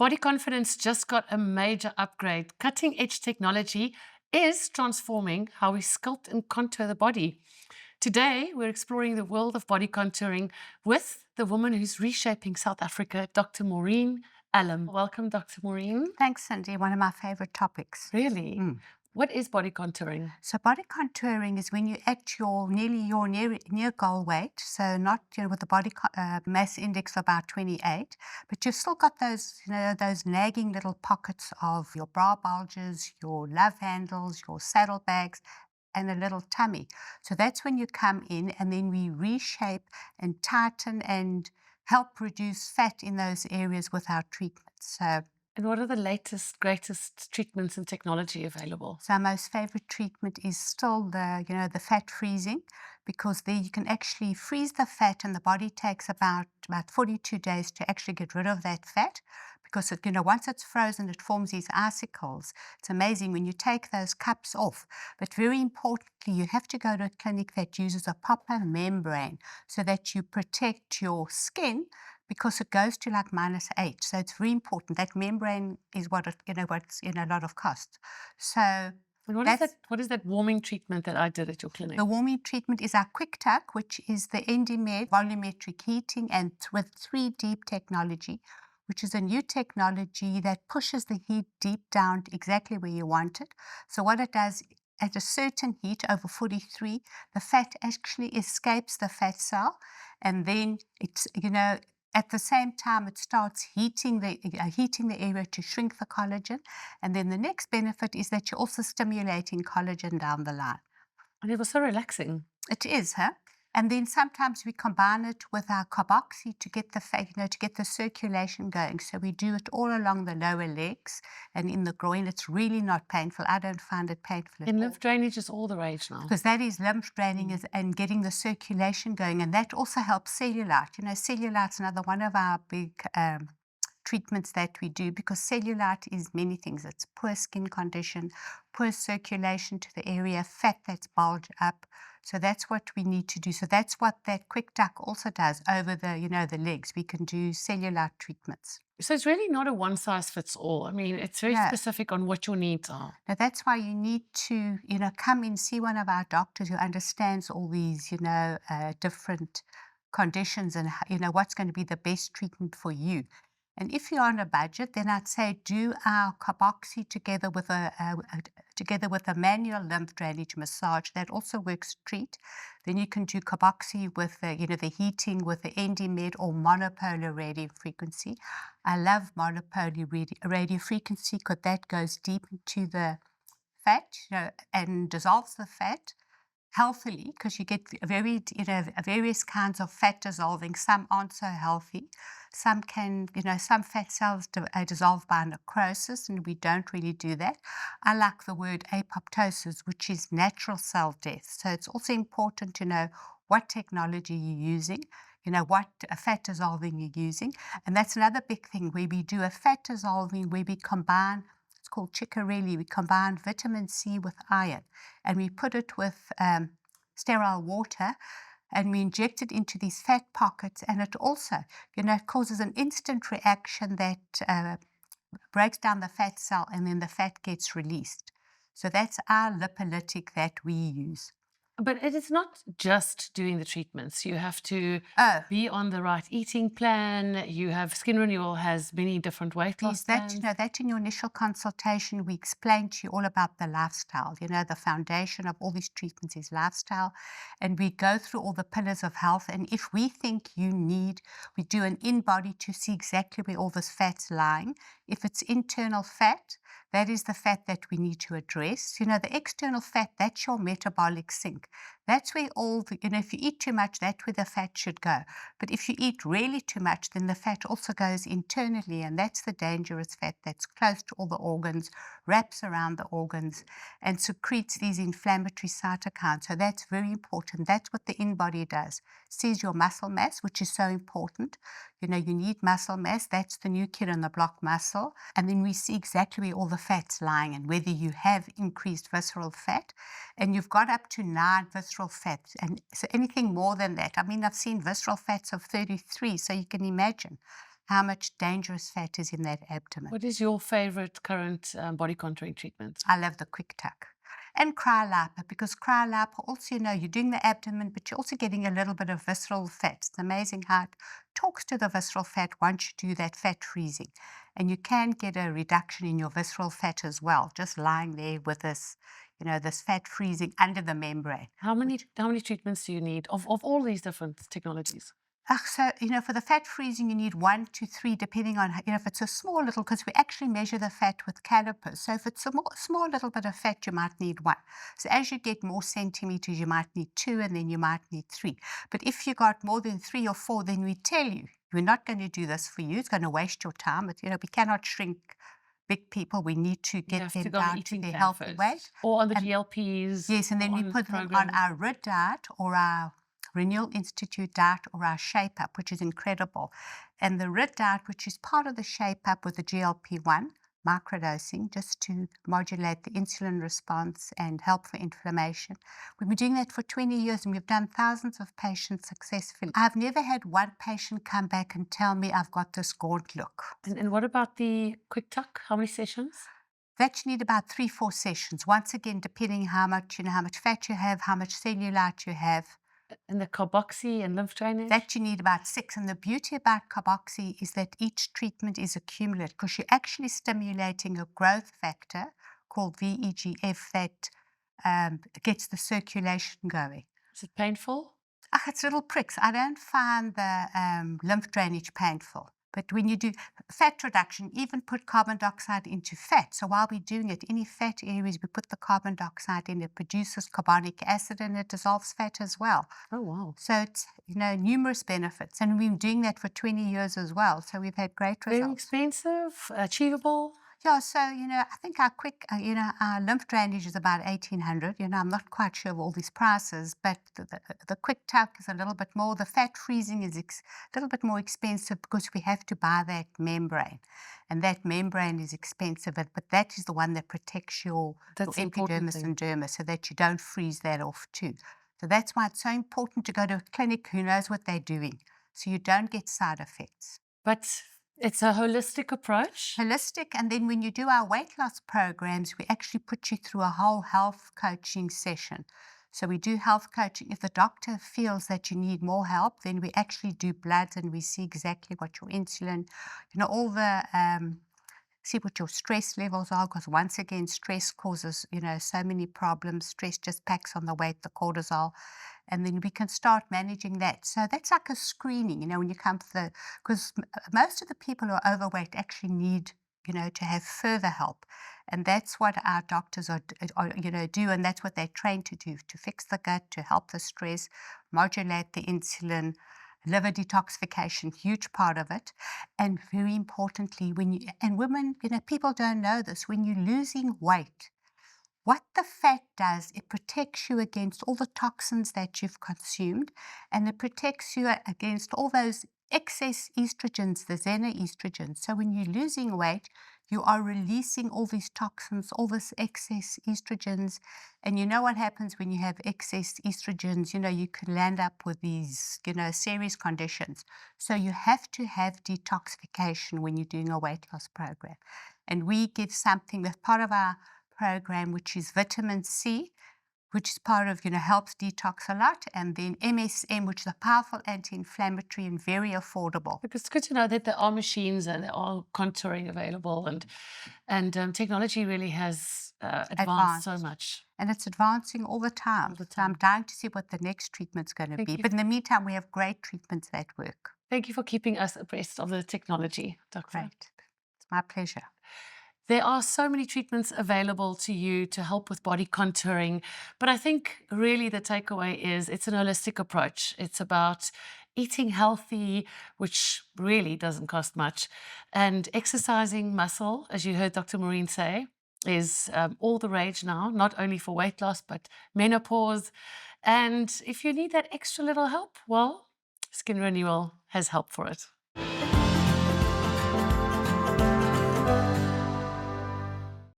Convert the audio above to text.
Body confidence just got a major upgrade. Cutting edge technology is transforming how we sculpt and contour the body. Today, we're exploring the world of body contouring with the woman who's reshaping South Africa, Dr. Maureen Allam. Welcome, Dr. Maureen. Thanks, Cindy. One of my favorite topics. Really? What is body contouring? So body contouring is when you're at your near goal weight. So not with a body mass index of about 28, but you've still got those nagging little pockets of your bra bulges, your love handles, your saddlebags, and a little tummy. So that's when you come in, and then we reshape and tighten and help reduce fat in those areas with our treatments. And what are the latest, greatest treatments and technology available? So our most favorite treatment is still the fat freezing, because there you can actually freeze the fat, and the body takes about 42 days to actually get rid of that fat, because once it's frozen, it forms these icicles. It's amazing when you take those cups off. But very importantly, you have to go to a clinic that uses a proper membrane so that you protect your skin, because it goes to like -8. So it's very important. That membrane is what's a lot of cost. So And what is that warming treatment that I did at your clinic? the warming treatment is our quick tuck, which is the Endimed volumetric heating and with 3D technology, which is a new technology that pushes the heat deep down to exactly where you want it. So what it does, at a certain heat over 43, the fat actually escapes the fat cell, and then it's at the same time, it starts heating the area to shrink the collagen. And then the next benefit is that you're also stimulating collagen down the line. And it was so relaxing. It is, huh? And then sometimes we combine it with our carboxy to get to get the circulation going. So we do it all along the lower legs and in the groin. It's really not painful. I don't find it painful at all. And lymph drainage is all the rage now. Because that is lymph draining and getting the circulation going. And that also helps cellulite. Cellulite's another one of our big treatments that we do, because cellulite is many things. It's poor skin condition, poor circulation to the area, fat that's bulged up. So that's what we need to do. So that's what that quick tuck also does over the legs. We can do cellulite treatments. So it's really not a one size fits all. I mean, it's very specific on what your needs are. Now that's why you need to, come in, see one of our doctors who understands all these, different conditions and, what's going to be the best treatment for you. And if you're on a budget, then I'd say do our carboxy together with a manual lymph drainage massage. That also works a treat. Then you can do carboxy with the heating with the Endimed or monopolar radiofrequency. I love monopolar radiofrequency because that goes deep into the fat, and dissolves the fat healthily, because you get various kinds of fat dissolving. Some aren't so healthy. Some can, some fat cells dissolve by necrosis, and we don't really do that. I like the word apoptosis, which is natural cell death. So it's also important to know what technology you're using, what fat dissolving you're using. And that's another big thing where we do a fat dissolving where we combine, it's called Chicorelli. We combine vitamin C with iron, and we put it with sterile water, and we inject it into these fat pockets, and it also, causes an instant reaction that breaks down the fat cell, and then the fat gets released. So that's our lipolytic that we use. But it is not just doing the treatments. You have to be on the right eating plan. You have Skin Renewal has many different weight loss plans. That in your initial consultation, we explain to you all about the lifestyle. The foundation of all these treatments is lifestyle. And we go through all the pillars of health. And if we think we do an in-body to see exactly where all this fat's lying. If it's internal fat, that is the fat that we need to address. The external fat, that's your metabolic sink. That's where if you eat too much, that's where the fat should go. But if you eat really too much, then the fat also goes internally, and that's the dangerous fat that's close to all the organs, wraps around the organs, and secretes these inflammatory cytokines. So that's very important. That's what the in-body does. Sees your muscle mass, which is so important. You need muscle mass. That's the new kid on the block, muscle. And then we see exactly where all the fat's lying and whether you have increased visceral fat. And you've got up to 9 visceral fats. And so anything more than that, I've seen visceral fats of 33, so you can imagine how much dangerous fat is in that abdomen. What is your favorite current body contouring treatment? I love the quick tuck. And cryolipid, because cryolipid also, you're doing the abdomen, but you're also getting a little bit of visceral fat. It's amazing how it talks to the visceral fat once you do that fat freezing. And you can get a reduction in your visceral fat as well, just lying there with this, this fat freezing under the membrane. How many treatments do you need of all these different technologies? So, for the fat freezing, you need 1 to 3, depending on, if it's a small little, because we actually measure the fat with calipers. So if it's a small little bit of fat, you might need 1. So as you get more centimeters, you might need 2, and then you might need 3. But if you got more than 3 or 4, then we tell you, we're not going to do this for you. It's going to waste your time. But, we cannot shrink big people. We need to You get have them to go on down to eating their plan healthy first. weight. Or on the And- GLPs. Yes, and then or we on put the them on program. our RID diet or our Renewal Institute diet or our Shape Up, which is incredible. And the RID diet, which is part of the Shape Up with the GLP-1, microdosing, just to modulate the insulin response and help for inflammation. We've been doing that for 20 years and we've done thousands of patients successfully. I've never had one patient come back and tell me I've got this gaunt look. And what about the quick tuck? How many sessions? That you need about 3-4 sessions. Once again, depending how much fat you have, how much cellulite you have. And the carboxy and lymph drainage? That you need about 6. And the beauty about carboxy is that each treatment is a cumulative because you're actually stimulating a growth factor called VEGF that gets the circulation going. Is it painful? It's little pricks. I don't find the lymph drainage painful. But when you do fat reduction, even put carbon dioxide into fat. So while we're doing it, any fat areas, we put the carbon dioxide in, it produces carbonic acid and it dissolves fat as well. Oh, wow. So it's, numerous benefits. And we've been doing that for 20 years as well. So we've had great results. Very expensive, achievable. Yeah, so, I think our our lymph drainage is about 1,800. I'm not quite sure of all these prices, but the quick tuck is a little bit more. The fat freezing is a little bit more expensive because we have to buy that membrane. And that membrane is expensive, but that is the one that protects your That's the important epidermis thing. and dermis so that you don't freeze that off too. So that's why it's so important to go to a clinic who knows what they're doing so you don't get side effects. But it's a holistic approach. Holistic, and then when you do our weight loss programs, we actually put you through a whole health coaching session. So we do health coaching. If the doctor feels that you need more help, then we actually do bloods and we see exactly what your insulin, all the see what your stress levels are, because once again, stress causes, so many problems. Stress just packs on the weight, the cortisol, and then we can start managing that. So that's like a screening, when you come for because most of the people who are overweight actually need, to have further help. And that's what our doctors are do, and that's what they're trained to do, to fix the gut, to help the stress, modulate the insulin, liver detoxification, huge part of it. And very importantly, and women, people don't know this, when you're losing weight, what the fat does, it protects you against all the toxins that you've consumed, and it protects you against all those excess estrogens, the xenoestrogens. So when you're losing weight, you are releasing all these toxins, all this excess estrogens. And you know what happens when you have excess estrogens? You can land up with these, serious conditions. So you have to have detoxification when you're doing a weight loss program. And we give something that's part of our program, which is vitamin C, which is part of, helps detox a lot, and then MSM, which is a powerful anti-inflammatory and very affordable. Because it's good to know that there are machines and there are contouring available, and technology really has advanced so much. And it's advancing all the time. All the So I'm time. dying to see what the next treatment's going to Thank be. you. But in the meantime, we have great treatments that work. Thank you for keeping us abreast of the technology, Doctor. Great. It's my pleasure. There are so many treatments available to you to help with body contouring, but I think really the takeaway is it's an holistic approach. It's about eating healthy, which really doesn't cost much, and exercising muscle, as you heard Dr. Maureen say, is all the rage now, not only for weight loss, but menopause. And if you need that extra little help, well, Skin Renewal has help for it.